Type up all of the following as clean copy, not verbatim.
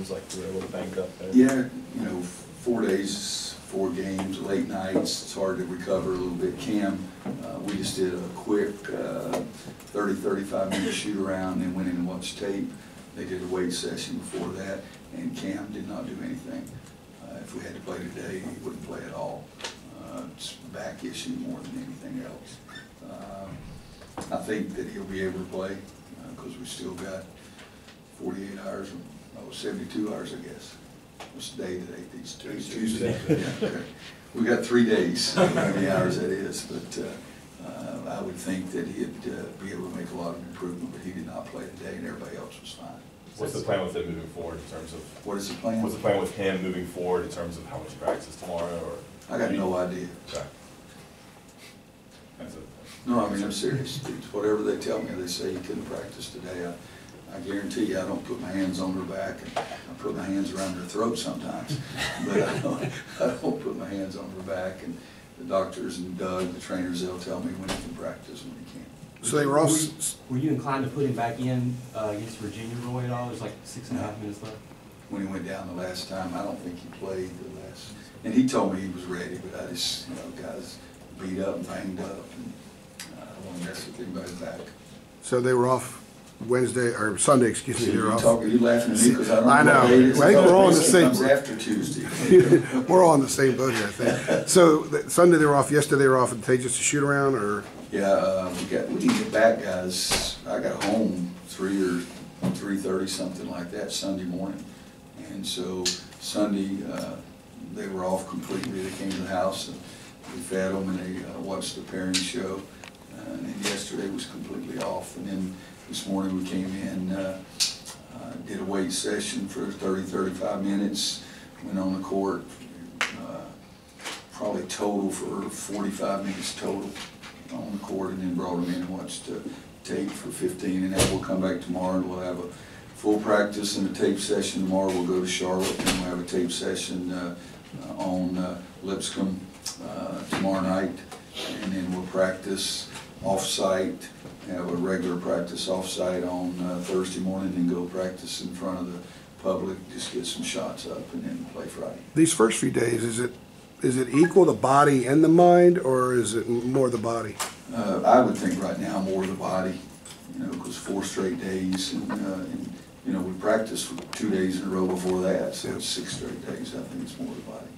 seems like you were a little banged up there. Yeah, 4 days, 4 games, late nights, it's hard to recover a little bit. Cam, we just did a quick 35-minute shoot around and went in and watched tape. They did a weight session before that, and Cam did not do anything. If we had to play today, he wouldn't play at all. It's a back issue more than anything else. I think that he'll be able to play because we still got 48 hours, 72 hours, I guess. What's the day today? It's Tuesday. Yeah, okay. We got 3 days, how many hours that is, but I would think that he'd be able to make a lot of improvement, but he did not play today and everybody else was fine. What's the plan with him moving forward in terms of? What is the plan? What's the plan with him moving forward in terms of how much he practices tomorrow, or? I got no idea. Okay. That's it. No, I mean, I'm serious. It's whatever they tell me. They say you couldn't practice today. I guarantee you I don't put my hands on her back, and I put my hands around her throat sometimes, but I don't put my hands on her back, and the doctors and Doug, the trainers, they'll tell me when he can practice and when he can't. So they were all. Were you inclined to put him back in against Virginia, Roy, at all? There's like 6.5 minutes left. When he went down the last time, I don't think he played the last, and he told me he was ready, but I just, guys beat up and banged up, and I don't want to mess with anybody's back. So they were off Wednesday, or Sunday, excuse me, So they were off. are you laughing at me because I don't I know what know. day it is? I think we're all in the same- Comes after Tuesday. We're all in the same boat here, I think. So Sunday they were off, yesterday they were off, and they just a shoot around, or? Yeah, we need to get back, guys. I got home 3 or 3:30, something like that, Sunday morning. And so Sunday, they were off completely. They came to the house and we fed them and they watched the pairing show. And then yesterday was completely off. And then this morning we came in, did a weight session for 35 minutes, went on the court, probably total for 45 minutes total on the court, and then brought them in and watched tape for 15, and then we'll come back tomorrow and we'll have a full practice and a tape session tomorrow. We'll go to Charlotte and we'll have a tape session on Lipscomb tomorrow night, and then we'll practice off-site, have a regular practice off-site on Thursday morning, and go practice in front of the public, just get some shots up, and then play Friday. These first few days, is it equal the body and the mind, or is it more the body? I would think right now more the body, because 4 straight days, and we practiced for 2 days in a row before that, so it's 6 straight days. I think it's more the body.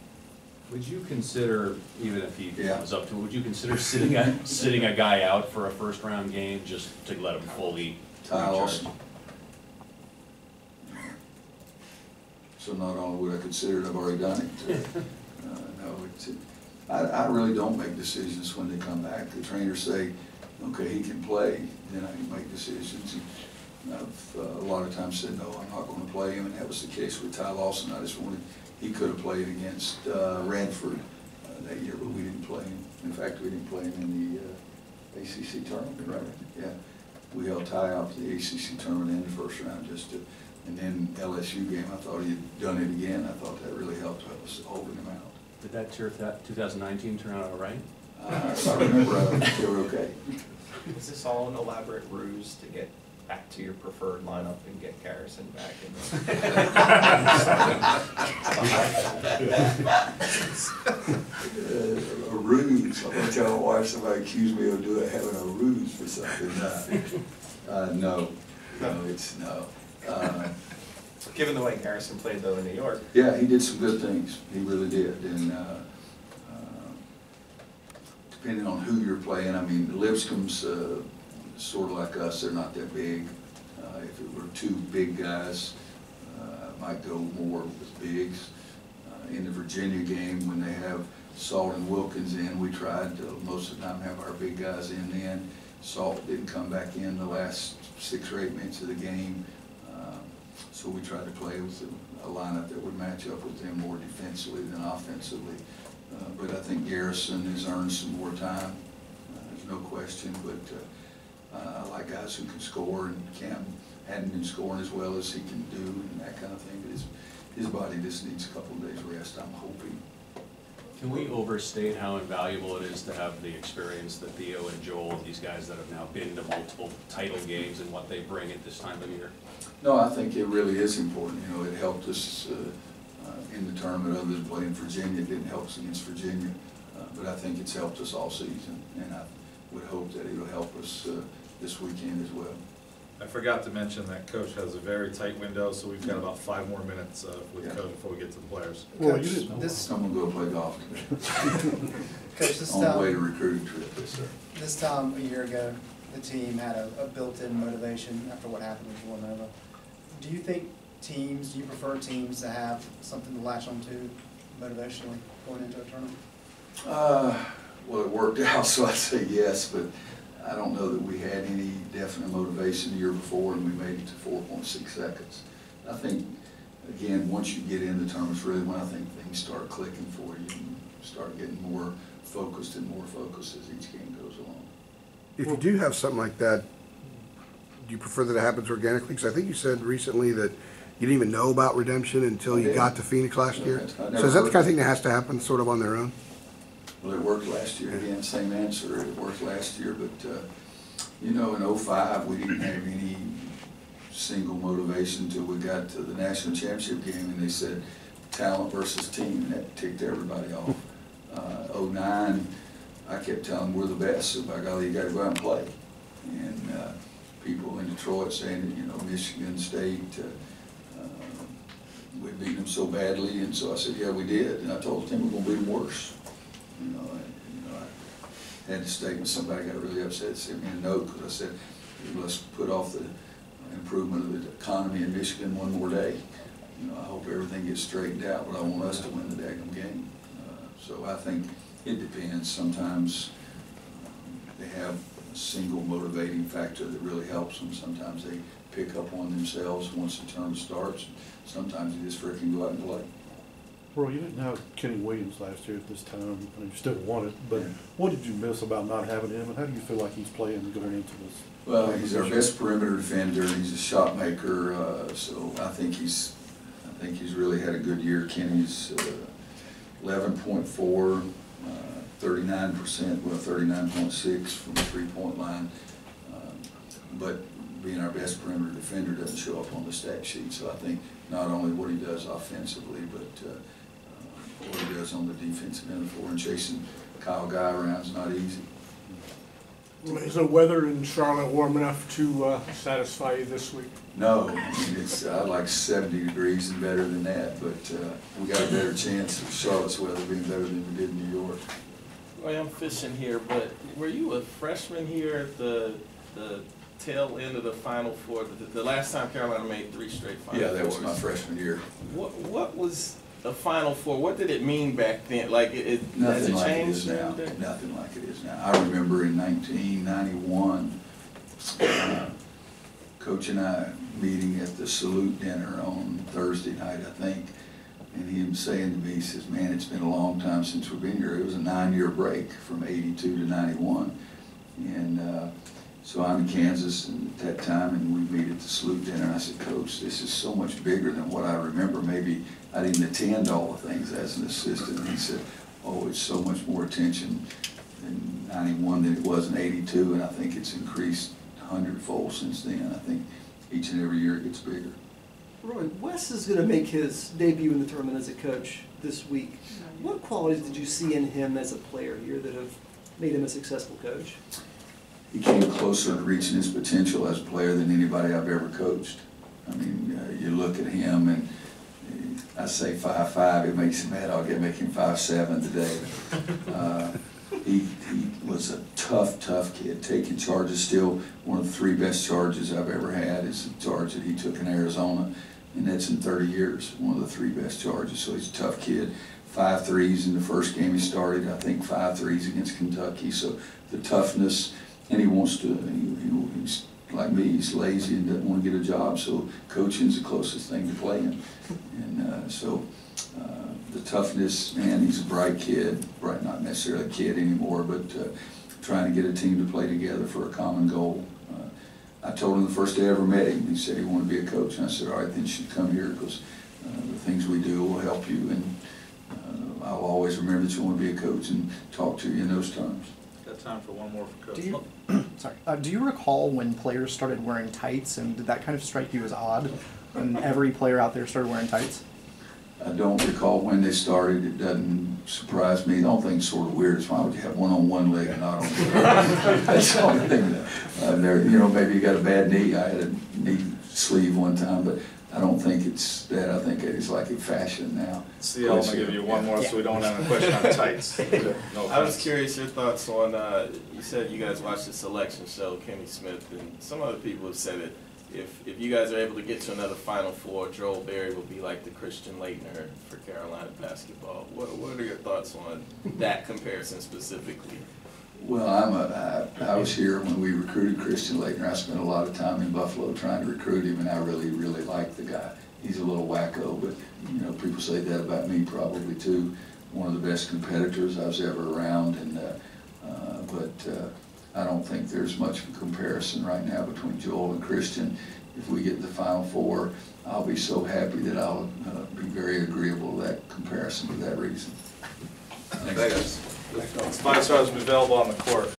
Would you consider, even if he Yeah. was up to it, would you consider sitting a guy out for a first-round game just to let him fully Ty recharge? Lawson. So not only would I consider it, I've already done it. I really don't make decisions when they come back. The trainers say, okay, he can play, then I can make decisions. And I've a lot of times said, no, I'm not going to play him, and that was the case with Ty Lawson. I just wanted, he could have played against Radford that year, but we didn't play him. In fact, we didn't play him in the ACC tournament, right? Yeah. We held Ty out to the ACC tournament in the first round and then LSU game, I thought he had done it again. I thought that really helped us holding him out. Did that 2019 turn out all right? If I remember, they were okay. Is this all an elaborate ruse to get back to your preferred lineup and get Garrison back A ruse. I'm going to tell my wife somebody accused me of having a ruse for something. No, it's no. Given the way Garrison played though in New York. Yeah, he did some good things. He really did. And depending on who you're playing, I mean, Lipscomb's sort of like us. They're not that big. If it were 2 big guys, I might go more with bigs. In the Virginia game, when they have Salt and Wilkins in, we tried to most of the time have our big guys in then. Salt didn't come back in the last 6 or 8 minutes of the game. So we tried to play with a lineup that would match up with them more defensively than offensively. But I think Garrison has earned some more time. There's no question. But I like guys who can score, and Cam hadn't been scoring as well as he can do and that kind of thing. But his body just needs a couple of days rest, I'm hoping. Can we overstate how invaluable it is to have the experience that Theo and Joel, these guys that have now been to multiple title games, and what they bring at this time of year? No, I think it really is important. You know, it helped us in the tournament other than playing Virginia. It didn't help us against Virginia, but I think it's helped us all season, and I would hope that it'll help us this weekend as well. I forgot to mention that coach has a very tight window, so we've got about 5 more minutes with Yeah. coach before we get to the players. Well, Coach, you didn't- this, I'm gonna go play golf today. Coach, this On the way to time, recruiting trip, yes, sir. this time a year ago, the team had a built-in motivation after what happened with Villanova. Do you prefer teams to have something to latch onto motivationally going into a tournament? Well, it worked out, so I'd say yes, but I don't know that we had any definite motivation the year before, and we made it to 4.6 seconds. I think, again, once you get in the tournaments, really when I think things start clicking for you, and start getting more focused and more focused as each game goes along. If you do have something like that, do you prefer that it happens organically? Because I think you said recently that you didn't even know about redemption until you I did. got to Phoenix last year. I So never is that the heard kind of thing that has to happen sort of on their own? Well, it worked last year, again, same answer, it worked last year, but, you know, in '05, we didn't have any single motivation until we got to the national championship game, and they said talent versus team, and that ticked everybody off. '09, I kept telling them we're the best, so by golly, you gotta go out and play. And people in Detroit saying that, you know, Michigan State, we'd beaten them so badly, and so I said, yeah, we did, and I told the team we're gonna beat them worse. I had a statement, somebody got really upset, sent me a note, because I said, let's put off the improvement of the economy in Michigan one more day. You know, I hope everything gets straightened out, but I want us to win the daggum game. So I think it depends. Sometimes they have a single motivating factor that really helps them. Sometimes they pick up on themselves once the term starts. Sometimes they just freaking go out and play. Well, you didn't have Kenny Williams last year at this time, and you still won it, but Yeah. what did you miss about not having him, and how do you feel like he's playing going into this? Well, he's our best perimeter defender, he's a shot maker, so I think he's really had a good year. Kenny's 11.4, 39%, well, 39.6 from the three-point line. But being our best perimeter defender doesn't show up on the stat sheet, so I think not only what he does offensively, but what he does on the defensive end of the floor, and chasing Kyle Guy around is not easy. Is the weather in Charlotte warm enough to satisfy you this week? No, I mean, it's, I like 70 degrees and better than that, but we got a better chance of Charlotte's weather being better than we did in New York. Well, I'm fishing here, but were you a freshman here at the tail end of the Final Four? The last time Carolina made 3 straight Final Fours. Yeah, that was my freshman year. What was a Final Four? What did it mean back then? Like has Nothing it like it changed? is now. since then? Nothing like it is now. I remember in 1991, Coach and I meeting at the salute dinner on Thursday night, I think, and he was saying to me, he says, man, it's been a long time since we've been here. It was a 9-year break from 82 to 91. And so I'm in Kansas at that time, and we meet at the salute dinner, and I said, Coach, this is so much bigger than what I remember. Maybe I didn't attend all the things as an assistant. And he said, oh, it's so much more attention in 91 than it was in 82, and I think it's increased 100-fold since then. I think each and every year it gets bigger. Roy, Wes is going to make his debut in the tournament as a coach this week. What qualities did you see in him as a player here that have made him a successful coach? He came closer to reaching his potential as a player than anybody I've ever coached. I mean, you look at him, and I say 5'5", it makes him mad. I'll make him 5'7" today. He was a tough kid, taking charges. Still one of the 3 best charges I've ever had is the charge that he took in Arizona, and that's in 30 years, one of the 3 best charges. So he's a tough kid. 5 threes in the first game he started, I think 5 threes against Kentucky. So the toughness, and he wants to, he's like me, he's lazy and doesn't want to get a job, so coaching's the closest thing to playing. And the toughness, man, he's a bright kid, bright, not necessarily a kid anymore, but trying to get a team to play together for a common goal. I told him the first day I ever met him, he said he wanted to be a coach, and I said, all right, then you should come here, because the things we do will help you, and I'll always always remember that you want to be a coach and talk to you in those terms. Got time for one more for Coach. Do you, sorry, do you recall when players started wearing tights, and did that kind of strike you as odd when every player out there started wearing tights? I don't recall when they started. It doesn't surprise me. The only thing's sort of weird is why would you have one on one leg and not on the other? That's the only thing. There, you know, maybe you got a bad knee. I had a knee sleeve one time, but I don't think it's that. I think it's like a fashion now. CL, I'm gonna give you one more so we don't have a question on tights. No I was offense. curious your thoughts on, you said you guys watched the selection show, Kenny Smith, and some other people have said it. If you guys are able to get to another Final Four, Joel Berry will be like the Christian Laettner for Carolina basketball. What are your thoughts on that comparison specifically? Well, I was here when we recruited Christian Laettner. I spent a lot of time in Buffalo trying to recruit him, and I really, really like the guy. He's a little wacko, but you know, people say that about me probably too. One of the best competitors I was ever around, and I don't think there's much of a comparison right now between Joel and Christian. If we get the Final Four, I'll be so happy that I'll be very agreeable to that comparison for that reason. Thanks, guys. Five stars will be available on the court.